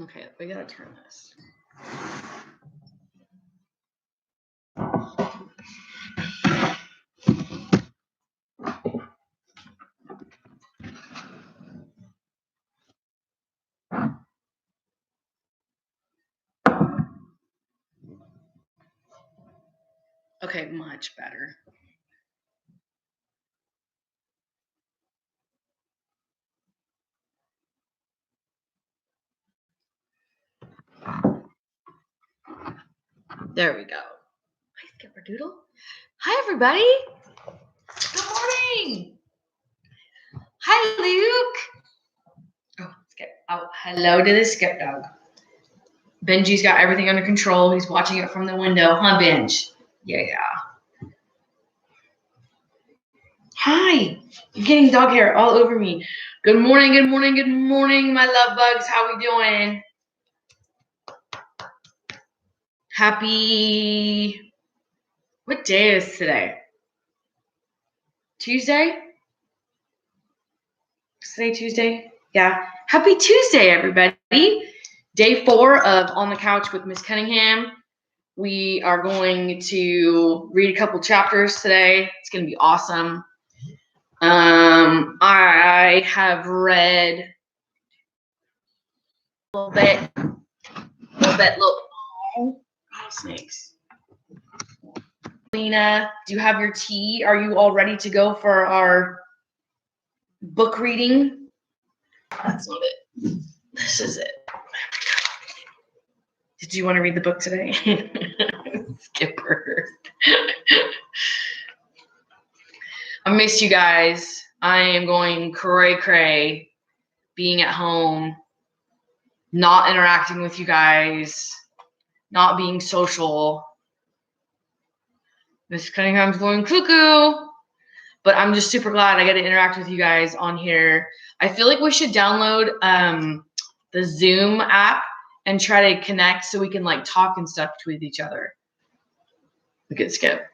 Okay, we gotta turn this. Okay, much better. There we go. Hi, Skipper Doodle. Hi, everybody. Good morning. Hi, Luke. Oh, Skip. Oh, hello to the Skip dog. Benji's got everything under control. He's watching it from the window. Huh, Benj? Yeah. Hi. You're getting dog hair all over me. Good morning, good morning, good morning, my love bugs. How we doing? Happy... What day is today? Tuesday? Is today Tuesday? Yeah. Happy Tuesday, everybody. Day 4 of On the Couch with Miss Cunningham. We are going to read a couple chapters today. It's going to be awesome. I have read a little bit. Oh, rattlesnakes. Lena, do you have your tea? Are you all ready to go for our book reading? That's not it. This is it. Did you want to read the book today? Skipper. I missed you guys. I am going cray-cray, being at home, not interacting with you guys, not being social. Miss Cunningham's going cuckoo. But I'm just super glad I get to interact with you guys on here. I feel like we should download the Zoom app and try to connect so we can like talk and stuff with each other. Look at Skip.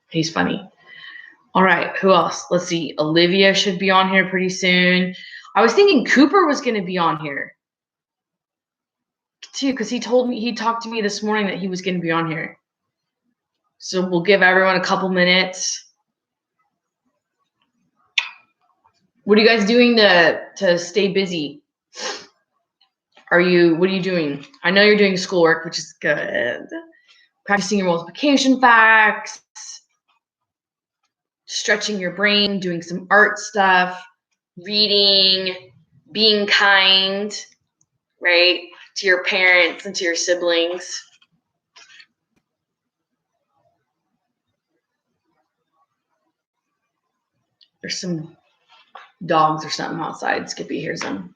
He's funny. All right, who else? Let's see. Olivia should be on here pretty soon. I was thinking Cooper was going to be on here too, because he talked to me this morning that he was going to be on here. So we'll give everyone a couple minutes. What are you guys doing to stay busy? What are you doing? I know you're doing schoolwork, which is good. Practicing your multiplication facts, stretching your brain, doing some art stuff, reading, being kind, right? To your parents and to your siblings. There's some dogs or something outside. Skippy hears them.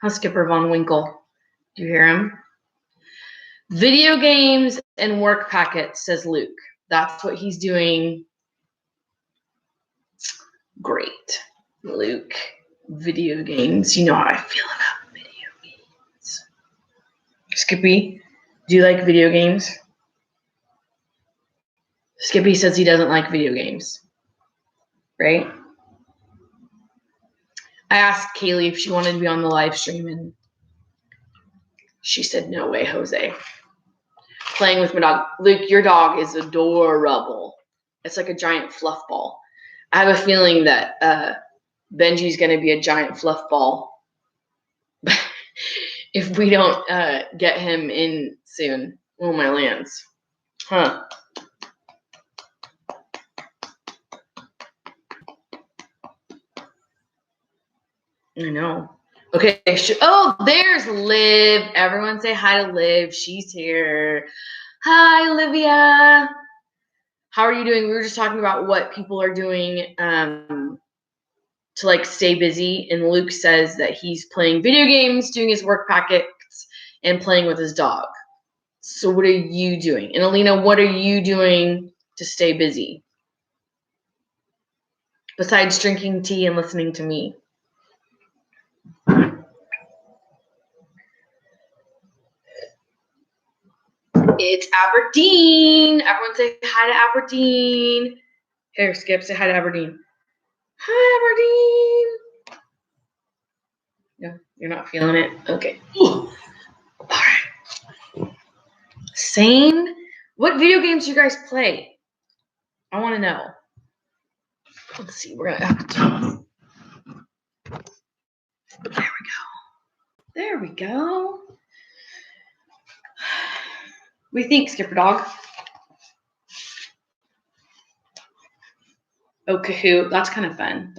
How's Skipper Von Winkle? Do you hear him? Video games and work packets, says Luke. That's what he's doing. Great. Luke, video games. You know how I feel about video games. Skippy, do you like video games? Skippy says he doesn't like video games. Right? I asked Kaylee if she wanted to be on the live stream, and she said, no way, Jose. Playing with my dog. Luke, your dog is adorable. It's like a giant fluff ball. I have a feeling that Benji's going to be a giant fluff ball if we don't get him in soon. Oh, my lands. Huh. I know. Okay. Oh, there's Liv. Everyone say hi to Liv. She's here. Hi, Olivia. How are you doing? We were just talking about what people are doing to like stay busy. And Luke says that he's playing video games, doing his work packets, and playing with his dog. So what are you doing? And Alina, what are you doing to stay busy? Besides drinking tea and listening to me. It's Aberdeen. Everyone say hi to Aberdeen. Here, Skip, say hi to Aberdeen. Hi, Aberdeen. No, you're not feeling it? Okay. All right. Same. What video games do you guys play? I want to know. Let's see. We're going to have to. There we go. What do you think, Skipper Dog? Oh, Kahoot. That's kind of fun.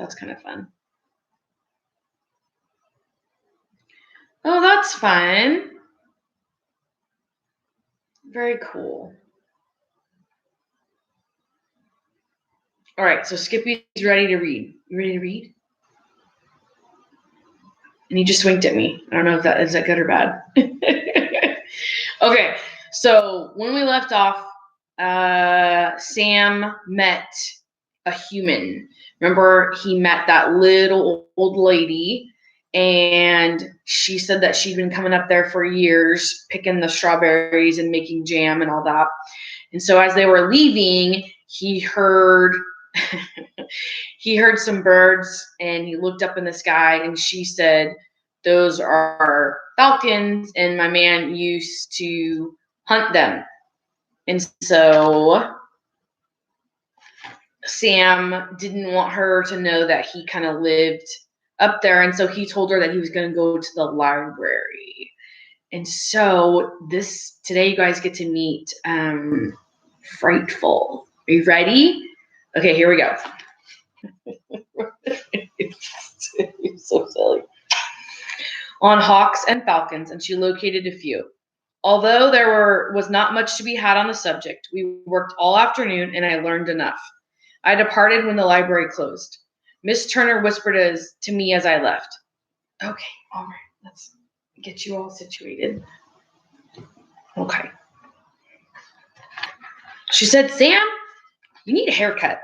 Oh, that's fun. Very cool. All right, so Skippy's ready to read. You ready to read? And he just winked at me. I don't know if that is that good or bad. Okay, so when we left off, Sam met a human. Remember, he met that little old lady, and she said that she'd been coming up there for years, picking the strawberries and making jam and all that. And so as they were leaving, he heard some birds, and he looked up in the sky, and she said, "Those are falcons, and my man used to hunt them." And so Sam didn't want her to know that he kind of lived up there, and so he told her that he was going to go to the library. And so today you guys get to meet Frightful. Are you ready? Okay, here we go. You're so silly. On hawks and falcons, and she located a few. Although there was not much to be had on the subject, we worked all afternoon, and I learned enough. I departed when the library closed. Miss Turner whispered to me as I left. Okay, all right, let's get you all situated. Okay. She said, "Sam, you need a haircut."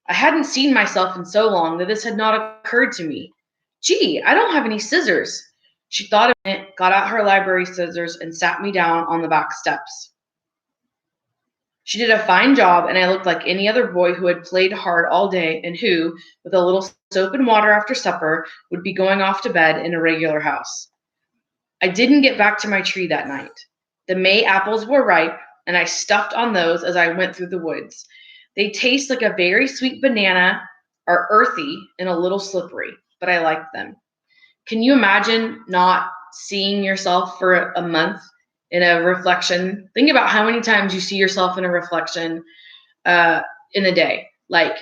I hadn't seen myself in so long that this had not occurred to me. Gee, I don't have any scissors. She thought a minute, got out her library scissors, and sat me down on the back steps. She did a fine job, and I looked like any other boy who had played hard all day and who, with a little soap and water after supper, would be going off to bed in a regular house. I didn't get back to my tree that night. The May apples were ripe, and I stuffed on those as I went through the woods. They taste like a very sweet banana, are earthy and a little slippery, but I liked them. Can you imagine not seeing yourself for a month in a reflection? Think about how many times you see yourself in a reflection in a day, like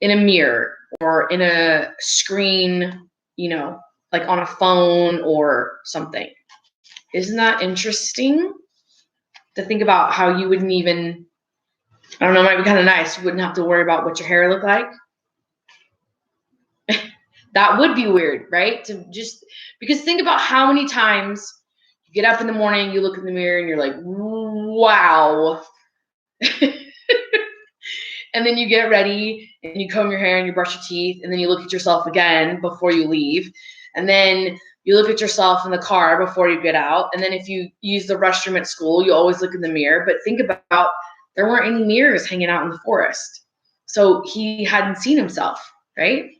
in a mirror or in a screen, like on a phone or something. Isn't that interesting to think about how you wouldn't even, I don't know, it might be kind of nice. You wouldn't have to worry about what your hair looked like. That would be weird, right? Because think about how many times you get up in the morning, you look in the mirror, and you're like, wow. And then you get ready, and you comb your hair, and you brush your teeth, and then you look at yourself again before you leave. And then you look at yourself in the car before you get out. And then if you use the restroom at school, you always look in the mirror. But think about, there weren't any mirrors hanging out in the forest. So he hadn't seen himself, right?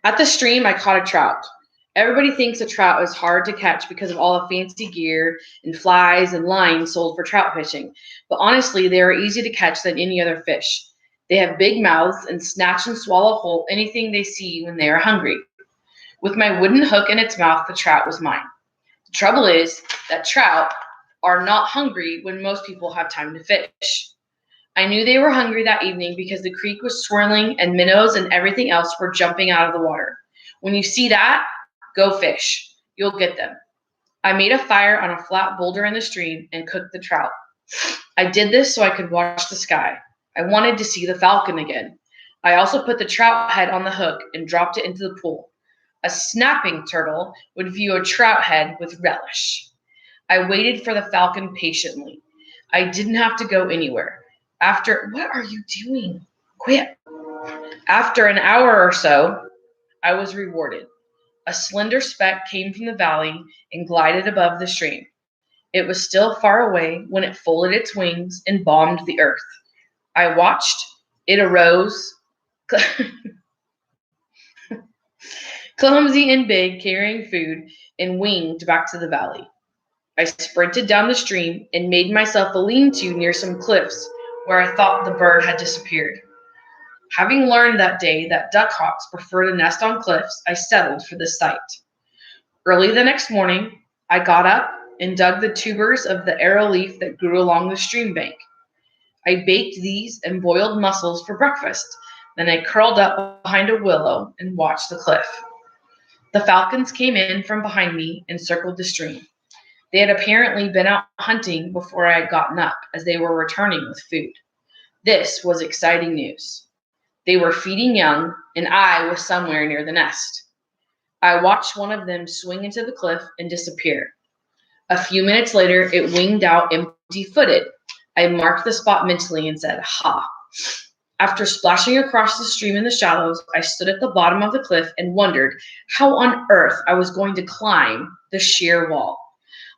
At the stream, I caught a trout. Everybody thinks a trout is hard to catch because of all the fancy gear and flies and lines sold for trout fishing. But honestly, they are easier to catch than any other fish. They have big mouths and snatch and swallow whole anything they see when they are hungry. With my wooden hook in its mouth, the trout was mine. The trouble is that trout are not hungry when most people have time to fish. I knew they were hungry that evening because the creek was swirling and minnows and everything else were jumping out of the water. When you see that, go fish. You'll get them. I made a fire on a flat boulder in the stream and cooked the trout. I did this so I could watch the sky. I wanted to see the falcon again. I also put the trout head on the hook and dropped it into the pool. A snapping turtle would view a trout head with relish. I waited for the falcon patiently. I didn't have to go anywhere. What are you doing? Quit. After an hour or so, I was rewarded. A slender speck came from the valley and glided above the stream. It was still far away when it folded its wings and bombed the earth. I watched. It arose, clumsy and big, carrying food, and winged back to the valley. I sprinted down the stream and made myself a lean-to near some cliffs where I thought the bird had disappeared. Having learned that day that duckhawks prefer to nest on cliffs, I settled for this site. Early the next morning, I got up and dug the tubers of the arrow leaf that grew along the stream bank. I baked these and boiled mussels for breakfast. Then I curled up behind a willow and watched the cliff. The falcons came in from behind me and circled the stream. They had apparently been out hunting before I had gotten up, as they were returning with food. This was exciting news. They were feeding young, and I was somewhere near the nest. I watched one of them swing into the cliff and disappear. A few minutes later, it winged out empty-footed. I marked the spot mentally and said, "Ha." After splashing across the stream in the shallows, I stood at the bottom of the cliff and wondered how on earth I was going to climb the sheer wall.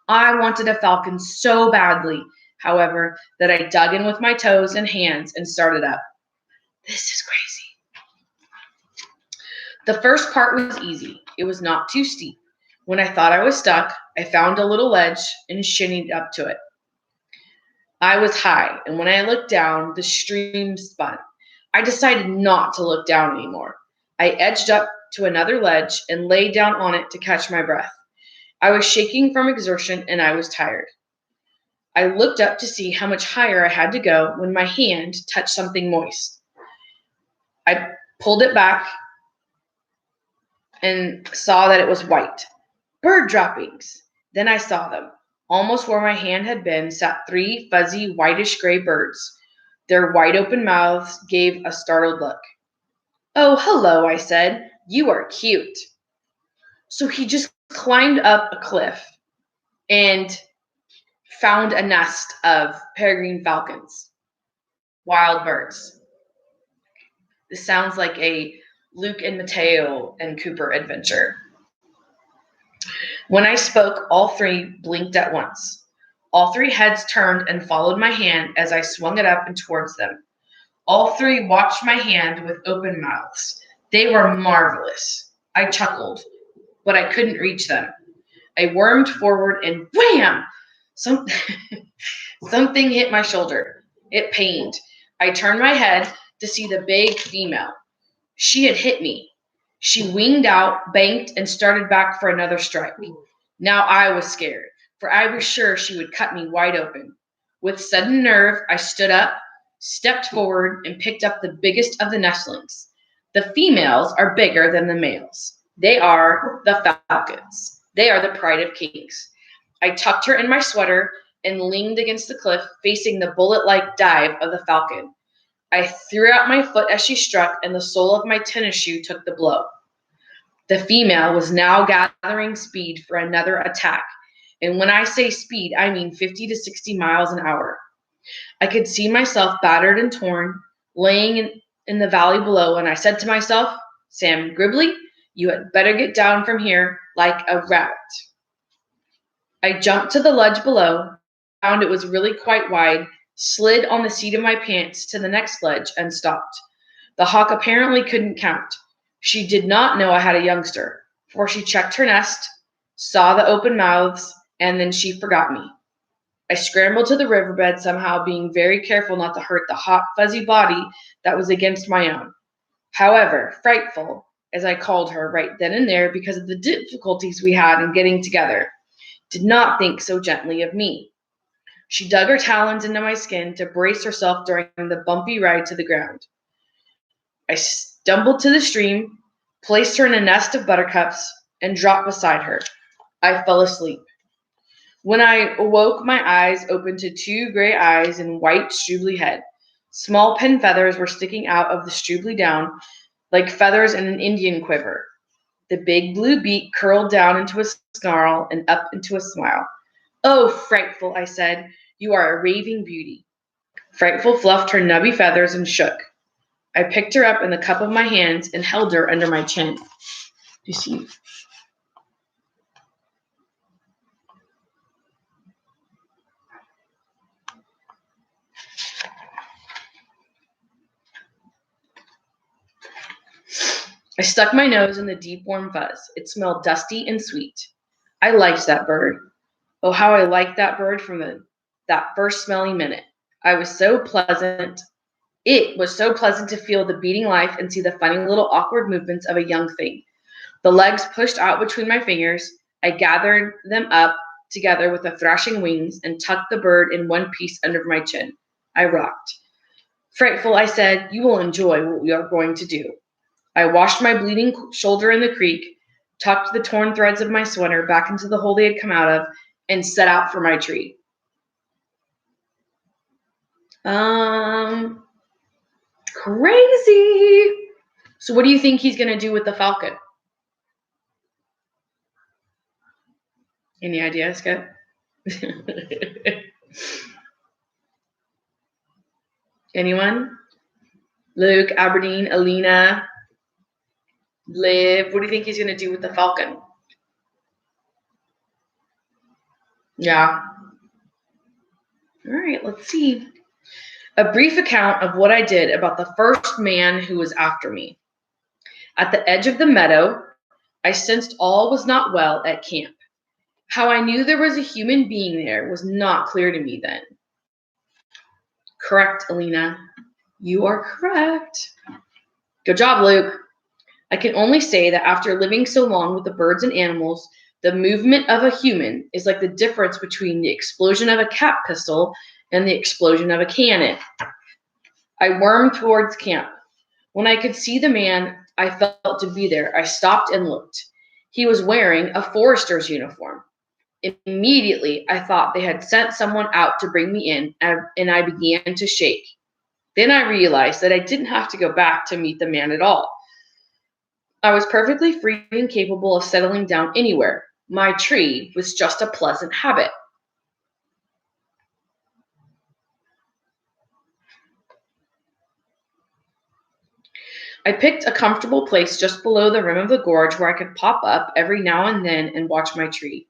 I wanted a falcon so badly, however, that I dug in with my toes and hands and started up. This is crazy. The first part was easy. It was not too steep. When I thought I was stuck, I found a little ledge and shinnied up to it. I was high, and when I looked down, the stream spun. I decided not to look down anymore. I edged up to another ledge and lay down on it to catch my breath. I was shaking from exertion and I was tired. I looked up to see how much higher I had to go when my hand touched something moist. I pulled it back and saw that it was white. Bird droppings. Then I saw them. Almost where my hand had been sat 3 fuzzy, whitish-gray birds. Their wide-open mouths gave a startled look. "Oh, hello," I said. "You are cute." So he just climbed up a cliff and found a nest of peregrine falcons, wild birds. This sounds like a Luke and Mateo and Cooper adventure. When I spoke, all 3 blinked at once. All 3 heads turned and followed my hand as I swung it up and towards them. All 3 watched my hand with open mouths. They were marvelous. I chuckled, but I couldn't reach them. I wormed forward and wham! Something hit my shoulder. It pained. I turned my head to see the big female. She had hit me. She winged out, banked, and started back for another strike. Now I was scared, for I was sure she would cut me wide open. With sudden nerve, I stood up, stepped forward, and picked up the biggest of the nestlings. The females are bigger than the males. They are the falcons. They are the pride of kings. I tucked her in my sweater and leaned against the cliff, facing the bullet-like dive of the falcon. I threw out my foot as she struck, and the sole of my tennis shoe took the blow. The female was now gathering speed for another attack. And when I say speed, I mean 50 to 60 miles an hour. I could see myself battered and torn, laying in the valley below, and I said to myself, "Sam Gribley, you had better get down from here like a rabbit." I jumped to the ledge below, found it was really quite wide, slid on the seat of my pants to the next ledge, and stopped. The hawk apparently couldn't count. She did not know I had a youngster, for she checked her nest, saw the open mouths, and then she forgot me. I scrambled to the riverbed somehow, being very careful not to hurt the hot, fuzzy body that was against my own. However, Frightful, as I called her right then and there because of the difficulties we had in getting together, did not think so gently of me. She dug her talons into my skin to brace herself during the bumpy ride to the ground. I stumbled to the stream, placed her in a nest of buttercups, and dropped beside her. I fell asleep. When I awoke, my eyes opened to 2 gray eyes and white Strubly head. Small pin feathers were sticking out of the Strubly down like feathers in an Indian quiver. The big blue beak curled down into a snarl and up into a smile. "Oh, Frightful," I said, "you are a raving beauty." Frightful fluffed her nubby feathers and shook. I picked her up in the cup of my hands and held her under my chin. You see, I stuck my nose in the deep, warm fuzz. It smelled dusty and sweet. I liked that bird. Oh, how I liked that bird from that first smelly minute. I was so pleasant. It was so pleasant to feel the beating life and see the funny little awkward movements of a young thing. The legs pushed out between my fingers. I gathered them up together with the thrashing wings and tucked the bird in one piece under my chin. I rocked. Frightful, I said, you will enjoy what we are going to do. I washed my bleeding shoulder in the creek, tucked the torn threads of my sweater back into the hole they had come out of, and set out for my tree. Crazy. So what do you think he's going to do with the falcon? Any ideas, Scott? Anyone? Luke, Aberdeen, Alina, Liv. What do you think he's going to do with the falcon? Yeah. All right, let's see. A brief account of what I did about the first man who was after me. At the edge of the meadow, I sensed all was not well at camp. How I knew there was a human being there was not clear to me then. Correct, Alina. You are correct. Good job, Luke. I can only say that after living so long with the birds and animals, the movement of a human is like the difference between the explosion of a cap pistol and the explosion of a cannon. I wormed towards camp. When I could see the man I felt to be there, I stopped and looked. He was wearing a forester's uniform. Immediately, I thought they had sent someone out to bring me in, and I began to shake. Then I realized that I didn't have to go back to meet the man at all. I was perfectly free and capable of settling down anywhere. My tree was just a pleasant habit. I picked a comfortable place just below the rim of the gorge where I could pop up every now and then and watch my tree.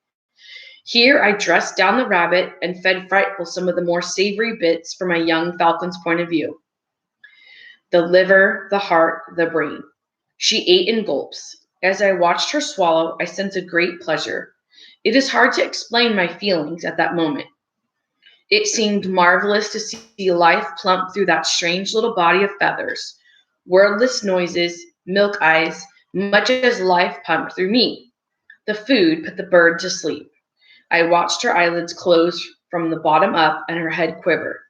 Here I dressed down the rabbit and fed Frightful some of the more savory bits from a young falcon's point of view. The liver, the heart, the brain. She ate in gulps. As I watched her swallow, I sensed a great pleasure. It is hard to explain my feelings at that moment. It seemed marvelous to see life plump through that strange little body of feathers. Wordless noises, milk eyes, much as life pumped through me. The food put the bird to sleep. I watched her eyelids close from the bottom up and her head quiver.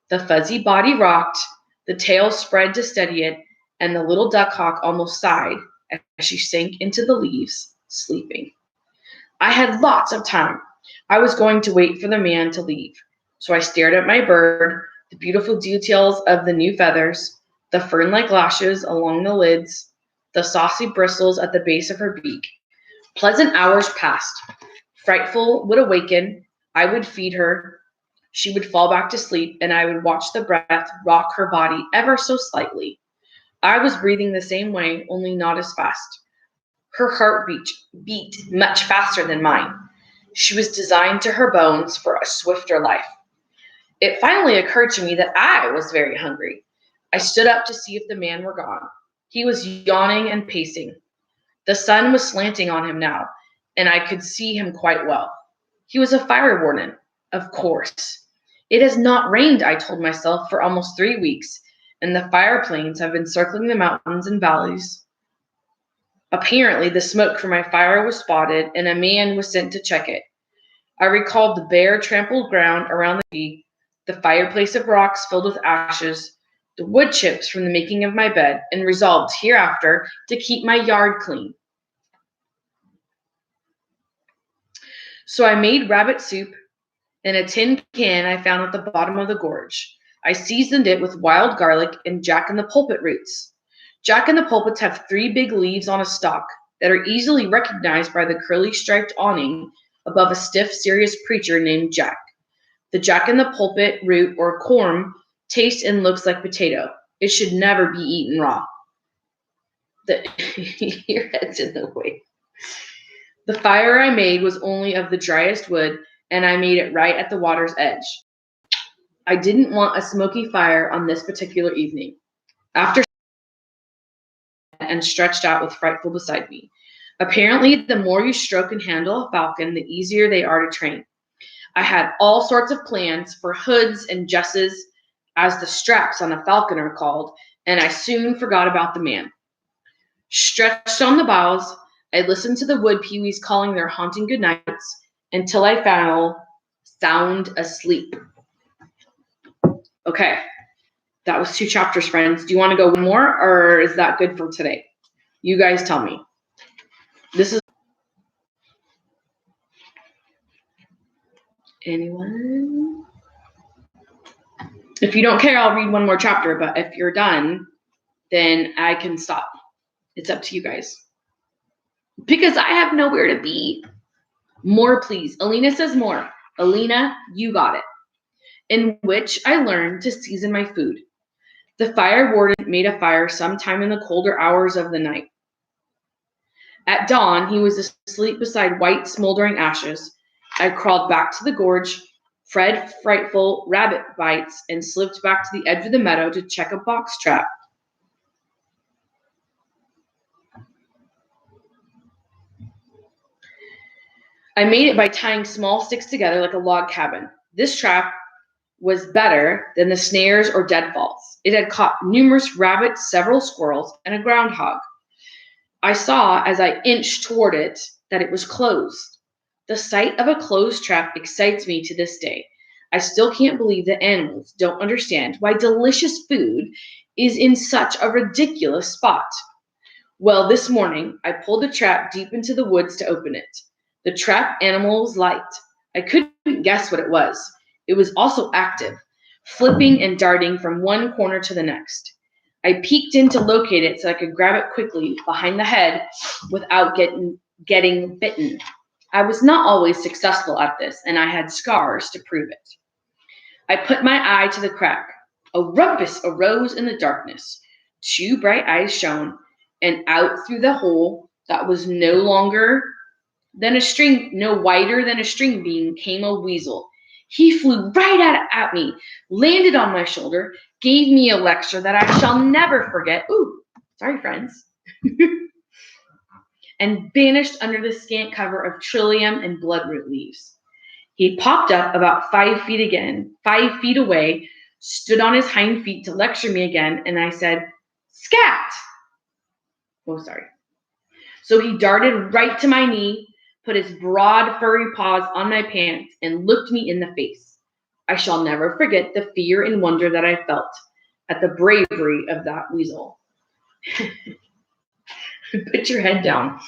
The fuzzy body rocked, the tail spread to steady it, and the little duck hawk almost sighed as she sank into the leaves, sleeping. I had lots of time. I was going to wait for the man to leave. So I stared at my bird, the beautiful details of the new feathers, the fern-like lashes along the lids, the saucy bristles at the base of her beak. Pleasant hours passed. Frightful would awaken. I would feed her. She would fall back to sleep, and I would watch the breath rock her body ever so slightly. I was breathing the same way, only not as fast. Her heart beat much faster than mine. She was designed to her bones for a swifter life. It finally occurred to me that I was very hungry. I stood up to see if the man were gone. He was yawning and pacing. The sun was slanting on him now, and I could see him quite well. He was a fire warden, of course. It has not rained, I told myself, for almost 3 weeks, and the fire planes have been circling the mountains and valleys. Apparently, the smoke from my fire was spotted, and a man was sent to check it. I recalled the bare, trampled ground around the tree, the fireplace of rocks filled with ashes, the wood chips from the making of my bed, and resolved hereafter to keep my yard clean. So I made rabbit soup in a tin can I found at the bottom of the gorge. I seasoned it with wild garlic and jack-in-the-pulpit roots. Jack-in-the-pulpits have 3 big leaves on a stalk that are easily recognized by the curly striped awning above a stiff, serious preacher named Jack. The jack-in-the-pulpit root or corm tastes and looks like potato. It should never be eaten raw. Your head's in the way. The fire I made was only of the driest wood, and I made it right at the water's edge. I didn't want a smoky fire on this particular evening. After and stretched out with Frightful beside me. Apparently, the more you stroke and handle a falcon, the easier they are to train. I had all sorts of plans for hoods and jesses, as the straps on a falcon are called, and I soon forgot about the man. Stretched on the boughs, I listened to the wood pewees calling their haunting good nights until I fell sound asleep. Okay, that was 2 chapters, friends. Do you want to go one more, or is that good for today? You guys tell me. This is anyone? If you don't care, I'll read one more chapter, but if you're done, then I can stop. It's up to you guys. Because I have nowhere to be. More, please. Alina says more. Alina, you got it. In which I learned to season my food. The fire warden made a fire sometime in the colder hours of the night. At dawn, he was asleep beside white, smoldering ashes. I crawled back to the gorge, fed Frightful rabbit bites, and slipped back to the edge of the meadow to check a box trap. I made it by tying small sticks together like a log cabin. This trap was better than the snares or deadfalls. It had caught numerous rabbits, several squirrels, and a groundhog. I saw as I inched toward it that it was closed. The sight of a closed trap excites me to this day. I still can't believe that animals don't understand why delicious food is in such a ridiculous spot. Well, this morning, I pulled the trap deep into the woods to open it. The trap animal was light. I couldn't guess what it was. It was also active, flipping and darting from one corner to the next. I peeked in to locate it so I could grab it quickly behind the head without getting bitten. I was not always successful at this, and I had scars to prove it. I put my eye to the crack. A rumpus arose in the darkness. 2 bright eyes shone, and out through the hole that was no wider than a string beam came a weasel. He flew right at me, landed on my shoulder, gave me a lecture that I shall never forget. Ooh, sorry, friends. And vanished under the scant cover of trillium and bloodroot leaves. He popped up about 5 feet away, stood on his hind feet to lecture me again, and I said, "Scat!" Oh, sorry. So he darted right to my knee, put his broad, furry paws on my pants, and looked me in the face. I shall never forget the fear and wonder that I felt at the bravery of that weasel. Put your head down.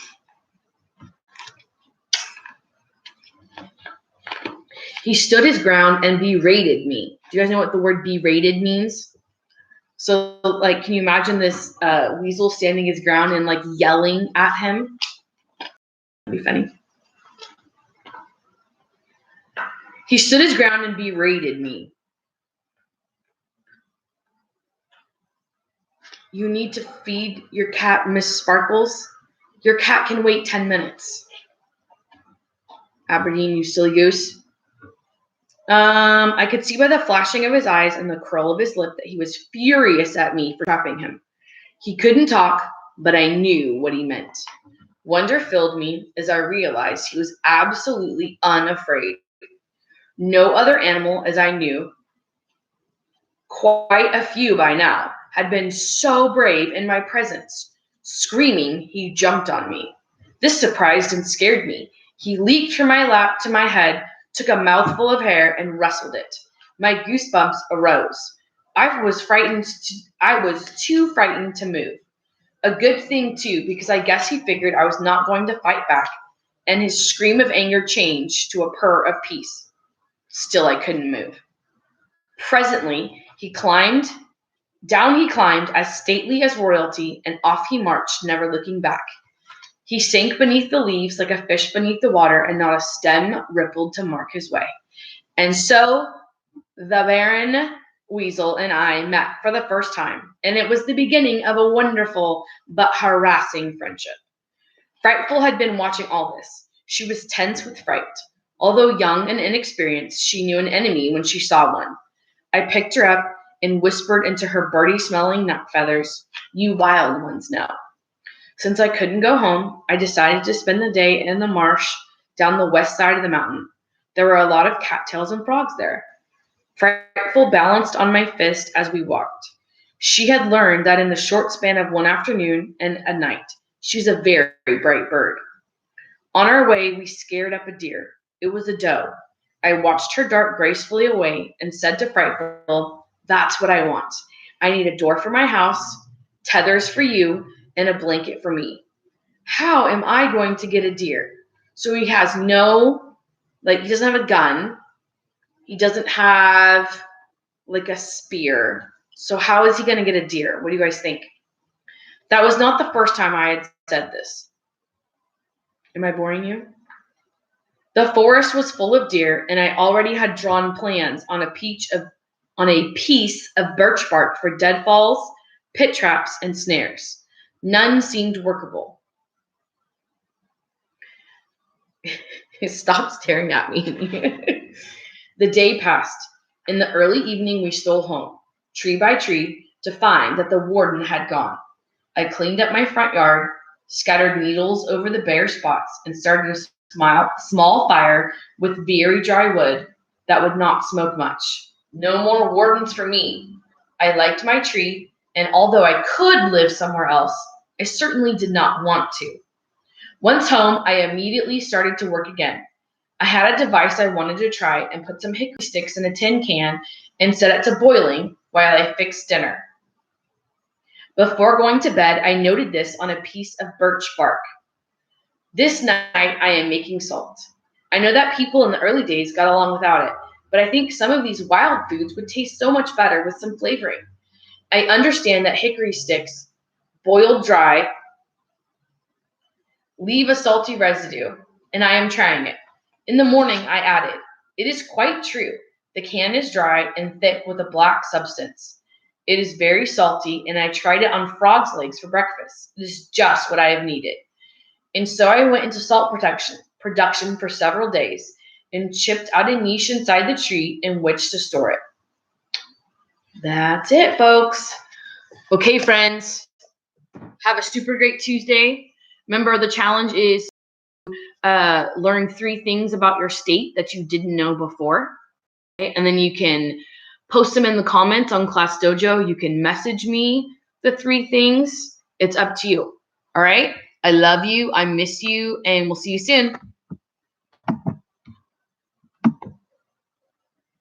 He stood his ground and berated me. Do you guys know what the word berated means? So, like, can you imagine this weasel standing his ground and, like, yelling at him? That'd be funny. He stood his ground and berated me. You need to feed your cat, Miss Sparkles. Your cat can wait 10 minutes. Aberdeen, you silly goose. I could see by the flashing of his eyes and the curl of his lip that he was furious at me for trapping him. He couldn't talk, but I knew what he meant. Wonder filled me as I realized he was absolutely unafraid. No other animal, as I knew, quite a few by now, had been so brave in my presence. Screaming, he jumped on me. This surprised and scared me. He leaped from my lap to my head, took a mouthful of hair, and rustled it. My goosebumps arose. I was too frightened to move. A good thing, too, because I guess he figured I was not going to fight back, and his scream of anger changed to a purr of peace. Still, I couldn't move. Presently, down he climbed as stately as royalty, and off he marched, never looking back. He sank beneath the leaves like a fish beneath the water, and not a stem rippled to mark his way. And so the Baron Weasel and I met for the first time, and it was the beginning of a wonderful but harassing friendship. Frightful had been watching all this. She was tense with fright. Although young and inexperienced, she knew an enemy when she saw one. I picked her up and whispered into her birdie-smelling neck feathers, "You wild ones know." Since I couldn't go home, I decided to spend the day in the marsh down the west side of the mountain. There were a lot of cattails and frogs there. Frightful balanced on my fist as we walked. She had learned that in the short span of one afternoon and a night, she's a very bright bird. On our way, we scared up a deer. It was a doe. I watched her dart gracefully away and said to Frightful, "That's what I want. I need a door for my house, tethers for you, and a blanket for me. How am I going to get a deer?" So he has he doesn't have a gun. He doesn't have like a spear. So how is he going to get a deer? What do you guys think? That was not the first time I had said this. Am I boring you? The forest was full of deer, and I already had drawn plans on a piece of birch bark for deadfalls, pit traps, and snares. None seemed workable. Stop staring at me. The day passed. In the early evening, we stole home, tree by tree, to find that the warden had gone. I cleaned up my front yard, scattered needles over the bare spots, and started a small fire with very dry wood that would not smoke much. No more wardens for me. I liked my tree, and although I could live somewhere else, I certainly did not want to. Once home, I immediately started to work again. I had a device I wanted to try and put some hickory sticks in a tin can and set it to boiling while I fixed dinner. Before going to bed, I noted this on a piece of birch bark. This night, I am making salt. I know that people in the early days got along without it, but I think some of these wild foods would taste so much better with some flavoring. I understand that hickory sticks, boiled dry, leave a salty residue, and I am trying it. In the morning, I added, "It is quite true. The can is dry and thick with a black substance. It is very salty, and I tried it on frog's legs for breakfast. It is just what I have needed." And so I went into salt production for several days and chipped out a niche inside the tree in which to store it. That's it, folks. Okay, friends, have a super great Tuesday. Remember, the challenge is learn 3 things about your state that you didn't know before. Okay? And then you can post them in the comments on Class Dojo. You can message me the 3 things. It's up to you. All right? I love you. I miss you. And we'll see you soon.